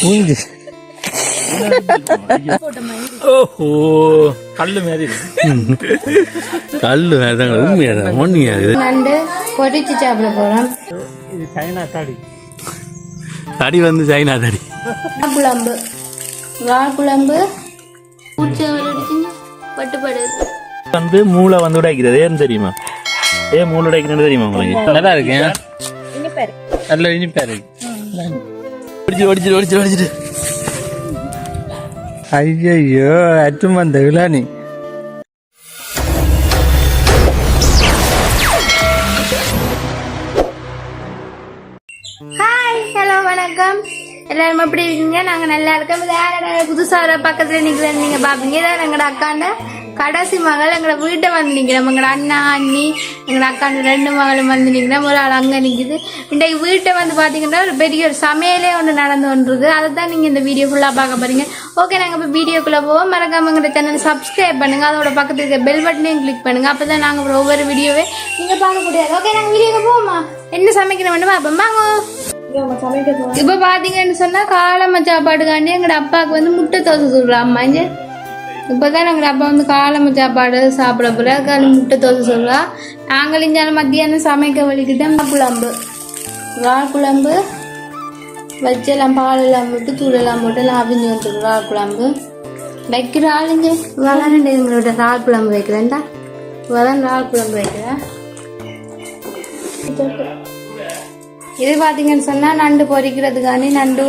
பூஞ்சி ஓஹோ கல்லு மாதிரி கல்லு மாதிரி தான் உண்மையாதான் ஒன்னியாது நண்டு பொரிச்சு சாப்பிட போறோம். இது சைனா தடி தடி வந்து சைனா தடி குழம்பு குழம்பு பட்டுப்படுது வந்து மூளை வந்து உடைக்கிறது ஏன்னு தெரியுமா? மூளை உடைக்கிறது தெரியுமா உங்களுக்கு? நல்லா இருக்கேன் நல்ல இனிப்பா இருக்கு. ஒடிச்சிட்டு ஐயோ அச்சும் வந்த விழானி ஹாய் ஹலோ வணக்கம் எல்லாரும் எப்படி இருக்கீங்க? நாங்க நல்லா இருக்கோம். புதுசா ஒரு பக்கத்துல நிக்கிறேன் நீங்க பாப்பீங்க. எங்களோட அக்காண்ட கடைசி மகள் எங்களோட வீட்டை வந்து நிக்கிறோம். எங்களோட அண்ணா அண்ணி எங்களோட அக்காண்ட 2 மகளும் வந்து நிக்கிறோம். ஒரு ஆள் அங்க நிக்குது. இன்றைக்கு வீட்டை வந்து பாத்தீங்கன்னா ஒரு பெரிய ஒரு சமையலே ஒன்று நடந்து கொண்டிருக்கு. அதை தான் நீங்க இந்த வீடியோ ஃபுல்லா பார்க்க போறீங்க. ஓகே, நாங்க இப்ப வீடியோக்குள்ள போவோம். மறக்காம எங்க சேனல் சப்ஸ்கிரைப் பண்ணுங்க. அதோட பக்கத்துல இருக்க பெல் பட்டனையும் கிளிக் பண்ணுங்க. அப்பதான் நாங்க ஒவ்வொரு வீடியோவே நீங்க பார்க்க முடியாது. ஓகே, நாங்க வீடியோக்கு போவோமா? என்ன சமைக்கணும் பாப்போம் வாங்க. இப்ப பாத்தீங்கன்னு சொன்னா காலம சாப்பாடுக்காண்டி எங்கட அப்பாவுக்கு வந்து முட்டை தோசை சொல்றா அம்மா. இப்பதான் எங்கட அப்பா வந்து காலம சாப்பாடு சாப்பிட போற முட்டை தோசை சொல்றா. நாங்களும் இங்க மத்தியானம் சமைக்க வலிக்கிட்டேன். குழம்பு வச்செல்லாம் பால் எல்லாம் போட்டு தூள் எல்லாம் போட்டு எல்லாம் அவிஞ்சு வந்துடும். குழம்பு வைக்கிற ஆளுங்க வளரண்டு எங்களோட குழம்பு வைக்கிறேன்டா. குழம்பு வைக்கிறேன். இது பாத்தீங்கன்னு சொன்னா நண்டு பொரிக்கிறதுக்காண்டி நண்டு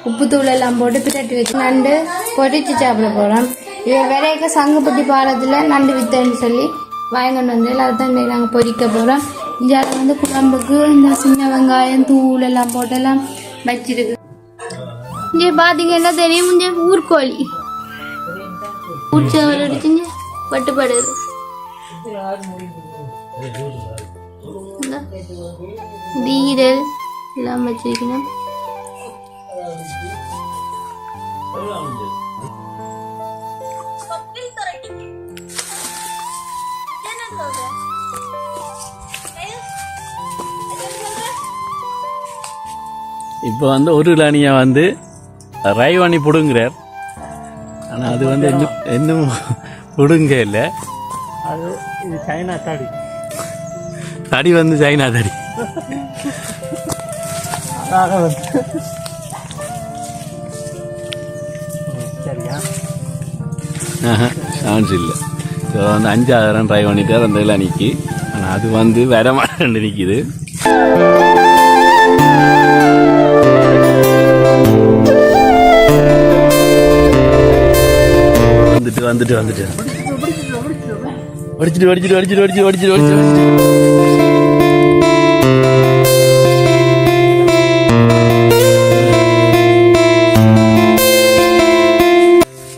உப்பு தூள் எல்லாம் போட்டு பிரட்டி வச்சு நண்டு பொரிச்சு சாப்பிட போறோம். இது விரைக்க சங்குப்பட்டி பாலத்துல நண்டு வித்தன்னு சொல்லி வாங்கிட்டு வந்து அதுதான் நாங்கள் பொரிக்க போறோம். இங்கே வந்து குழம்புக்கு இந்த சின்ன வெங்காயம் தூள் எல்லாம் போட்டெல்லாம் வச்சிருக்கு. இங்கே பாத்தீங்கன்னா தெரியும் இங்கே ஊர்கோழி ஊர்ச்சவல் அடிச்சுங்க பட்டுப்படுது. வீரல் எல்லாம் வச்சிருக்கணும். இப்போ வந்து ஒரு இளநியா வந்து ரைவாணி புடுங்குறார். ஆனா அது வந்து இன்னும் புடுங்க இல்லை. அது இது சைனா தடி தடி வந்து சைனா தடி சரியா சான்ஸ் இல்லை. ஸோ வந்து 5,000 ட்ரை பண்ணிட்டு அந்த இளநிக்கு. ஆனால் அது வந்து வர மாட்டேன் நிற்கிது. வந்துட்டு ஒடிச்சிட்டு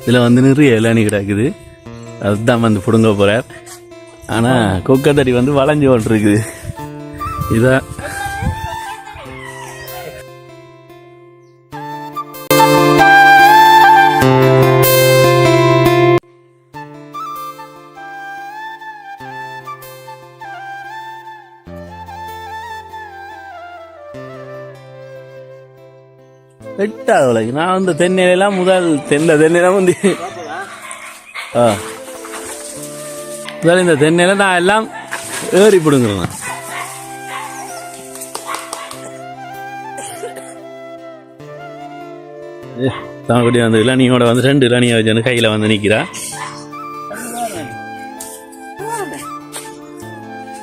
இதுல வந்து நிறைய இளநீ கிடக்குது. அதுதான் வந்து புடுங்க போறார். ஆனா கொக்கத்தடி வந்து வளைஞ்சு கொண்டு இருக்குது. இதான் வெட்டாது. நான் வந்து தென்னையெல்லாம் முதல் தென்னையெல்லாம் வந்து முதல் இந்த தென்னையில நான் எல்லாம் ஏறி பிடுங்குறேன். தாக்குடி வந்து இளநியோட வந்து 2 இளநியை வச்சு கையில வந்து நிக்கிறா.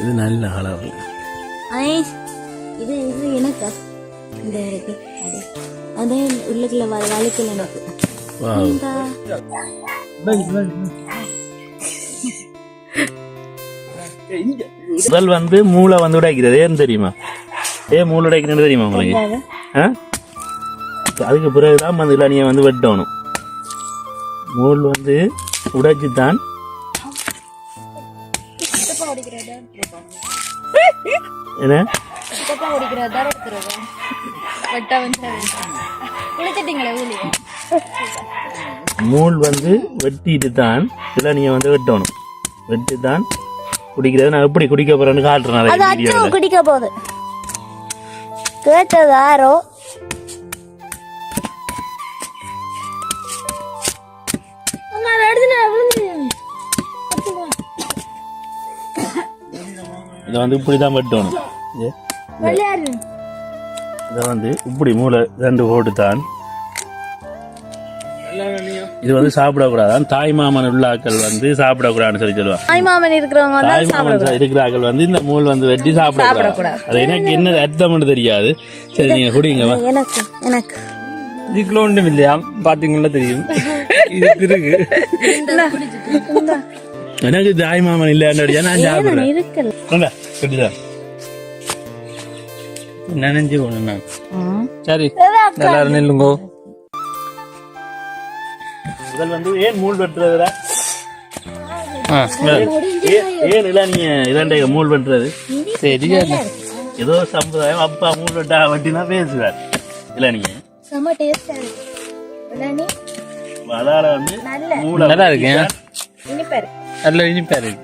இது நல்ல அளவு. இது எனக்கு இந்த இருக்கு அதே உள்ளுக்குள்ள வளைக்கல எனக்கு. முதல் வந்து மூளை வந்து உடைக்கிறது ஏன்னு தெரியுமா? மூளை உடைக்கிறது தெரியுமா உங்களுக்கு? அதுக்கு பிறகுதான் வந்து இளநியை வந்து வெட்டணும். மூள் வந்து உடைச்சுதான் என்ன மூள் வந்து வெட்டிட்டு தான் இளநியை வந்து வெட்டணும். வெட்டி தான் குடிக்கிறது. நான் எப்படி குடிக்க போறேன்னு காட்டுறேன். குடிக்க போகுது கேட்டது யாரோ இதை வந்து இப்படி தான் வெட்டணும். இதை வந்து இப்படி மூளை 2 போட்டு தான். இது வந்து சாப்பிடக்கூடாது. தாய் மாமன் உள்ளாக்கள் வந்து சாப்பிடக்கூடாதுன்னு சொல்லுவாங்க. தாய் மாமன் இருக்கிறார்கள் வந்து இந்த மூல் வந்து வெட்டி சாப்பிடக்கூடாது. அது எனக்கு என்ன அர்த்தம்னு தெரியாது. சரி நீங்க குடிங்க. எனக்கு இதுக்குள்ள ஒன்றும் இல்லையா பாத்தீங்களா தெரியும். இது இருக்கு. எனக்கு தாய் மாமன் இல்லையா நான் சாப்பிடுறேன். நினைஞ்சு போன சரி எல்லாரும் நில்லுங்கோ. முதல் வந்து ஏன் மூல் வெட்டுறதுல ஏன் இளநிய இரண்டை மூல் வெட்டுறது தெரியாது. ஏதோ சம்பிரதாயம். அப்பா மூல் வெட்டா வட்டினா பேசுவார் இளநிய. அதால வந்து நல்லா இருக்கு. நல்ல இனிப்பா இருக்கு.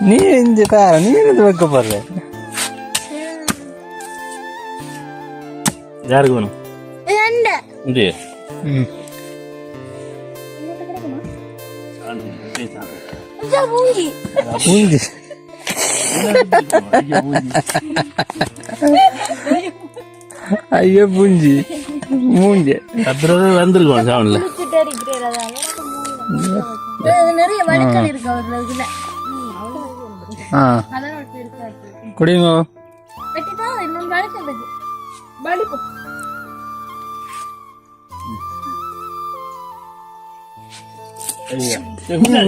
நீ இந்த பாரு நீ எது வைக்க போற? யாருக்கு வேணும்? இது பூஞ்சி ஐயோ பூஞ்சி மூஞ்சி அப்புறம் வந்துருக்கோம் சாவன்ல. குடிங்க.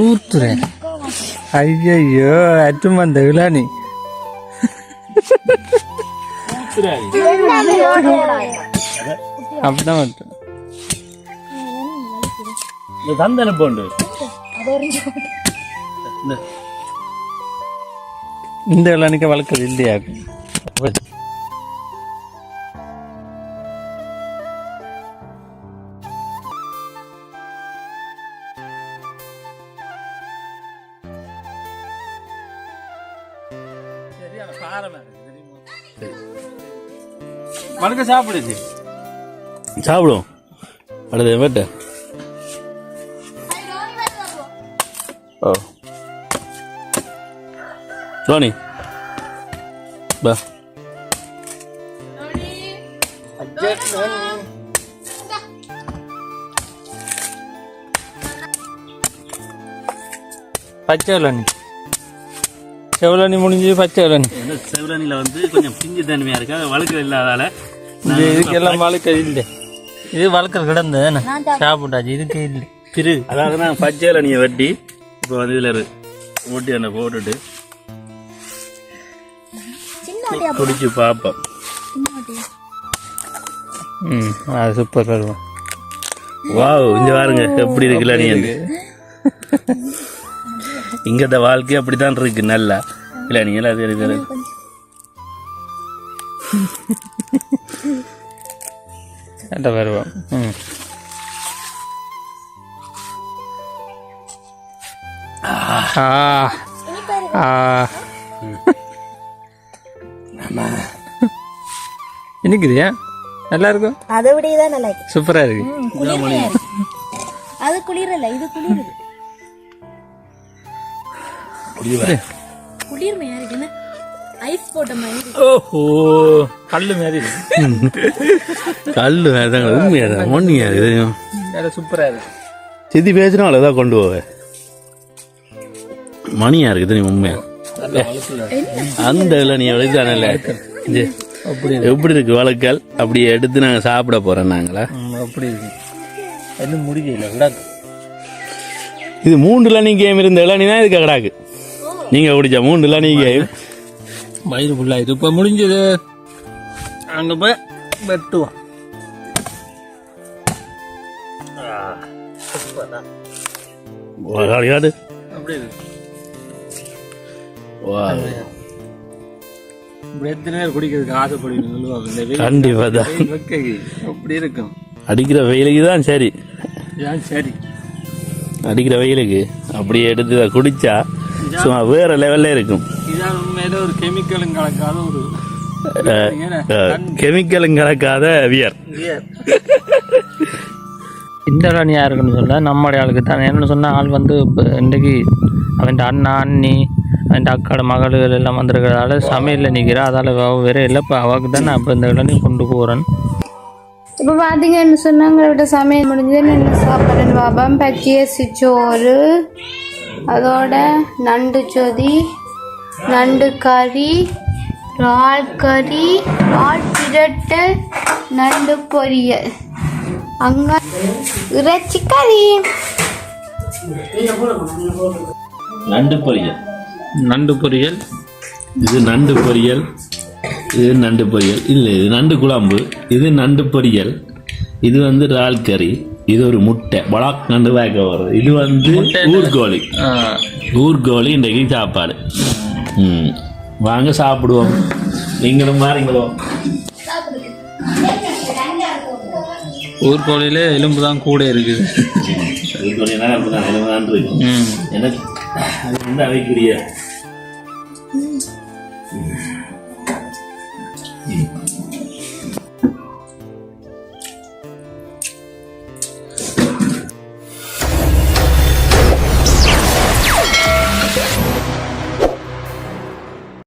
ஊத்துறேன். ஐயோ அற்றும் அந்த விழானி அப்படிதான் மட்டும் தந்தன போண்டு இந்த விழானிக்க வளர்க்குறது இல்லையா? வணக்கம் சாப்பிடுச்சு சாப்பிடுவோம். அடுத்து வேட்ட ஓ சோனி பா பச்சை விளாணி செவலானி முடிஞ்சு பச்சை விளாணி. செவலானில வந்து கொஞ்சம் பிஞ்சு தன்மையா இருக்கா வழுக்கல் இல்லாதால இதுக்கெல்லாம் வளர்க்க இல்லை. இது வளர்க்கல் கிடந்து சாப்பிட்டாச்சு. இதுக்கு இல்லை திரு. அதாவது நான் பச்சை இளநியை வெட்டி இப்போ வந்து இதில் ஊட்டி அந்த போட்டுட்டு குடிச்சு பார்ப்போம். அது சூப்பர் வருவோம். வாவ் இங்க பாருங்க எப்படி இருக்குல்ல நீ. இங்க இந்த வாழ்க்கை அப்படித்தான் இருக்கு நல்லா இல்ல நீ எல்லாம் தெரியுது. வருவோம். இன்னைக்குதியா நல்லா இருக்கும். அதை விடதான் நல்லா இருக்கு. சூப்பரா இருக்கு. அது குளிரல இது குளிர். குளிர்மையா இருக்கு. ஐஸ் போட்ட மாதிரி. ஓஹோ கல்லு மாதிரி கல்லு வேறதாங்க. உண்மையா ஒன்னியா இருக்கு. சூப்பரா இருக்கு. சித்தி பேசுனா அதான் கொண்டு போவேன். மணியா இருக்குது நீ உண்மையா அந்த நீ எழுதானல எப்படி இருக்கு வழக்கல் அப்படி எடுத்து நாங்க சாப்பிட போறோம். நாங்களா அப்படி இருக்கு. இன்னும் முடியல. இது 3 இளநீ கேம் இருந்த இளநீ தான் இதுக்கு கடாக்கு. நீங்க குடிச்ச 3 இளநீ கேம் வயிறு ஃபுல்லாயிருக்கு. இப்ப முடிஞ்சது அங்க போய் வெட்டுவோம். அப்படி இருக்கு. எத்தனை நேரம் குடிக்கிறதுக்கு ஆசைப்படுவீங்க? கண்டிப்பா தான். அப்படி இருக்கும். அடிக்கிற வெயிலுக்கு தான் சரி. சரி அடிக்கிற வெயிலுக்கு அப்படியே எடுத்து குடிச்சா சும்மா வேற லெவல்ல இருக்கும். இதான் உண்மையில ஒரு கெமிக்கலும் கலக்காத ஒரு கெமிக்கலும் கலக்காத வியர். இந்த இளநீ யாருக்குன்னு சொல்ல நம்மளுடைய ஆளுக்கு தான். என்னென்னு சொன்னால் ஆள் வந்து இன்றைக்கு அவன் அண்ணா அண்ணி அவன் அக்காட மகள்கள் எல்லாம் வந்திருக்கிறதால சமையலில் நிற்கிறா. அதால் வேறு இல்லை. இப்போ அவளுக்கு தான் நான் இப்போ இந்த இளநீ கொண்டு போகிறேன். இப்போ பார்த்தீங்கன்னு சொன்னால் எங்களோட சமையல் முடிஞ்சது. என்ன சாப்பிட்றேன்னு பாப்போம். பச்சரிசி சோறு, அதோட நண்டு சொதி, நண்டு கறி, இறால் கறி, இறால் பிரட்டு, நண்டு பொரியல், அங்கே இறைச்சி கறி, நண்டு பொரியல். நண்டு பொரியல், இது நண்டு பொரியல், இது நண்டு பொரியல் இல்லை, இது நண்டு குழம்பு, இது நண்டு பொரியல், இது வந்து இறால் கறி, இது ஒரு முட்டை பலாக் நண்டு வேக வரும், இது வந்து ஊர்கோழி. ஊர்கோழி இன்றைக்கு சாப்பாடு. வாங்க சாப்பிடுவோம். நீங்களும் வாரீங்களோ? ஊர்கோழியில எலும்பு தான் கூட இருக்குது. ஊர்கோழினா எலும்பு தான் இருக்கும். எனக்கு அது வந்து அவைக்குரிய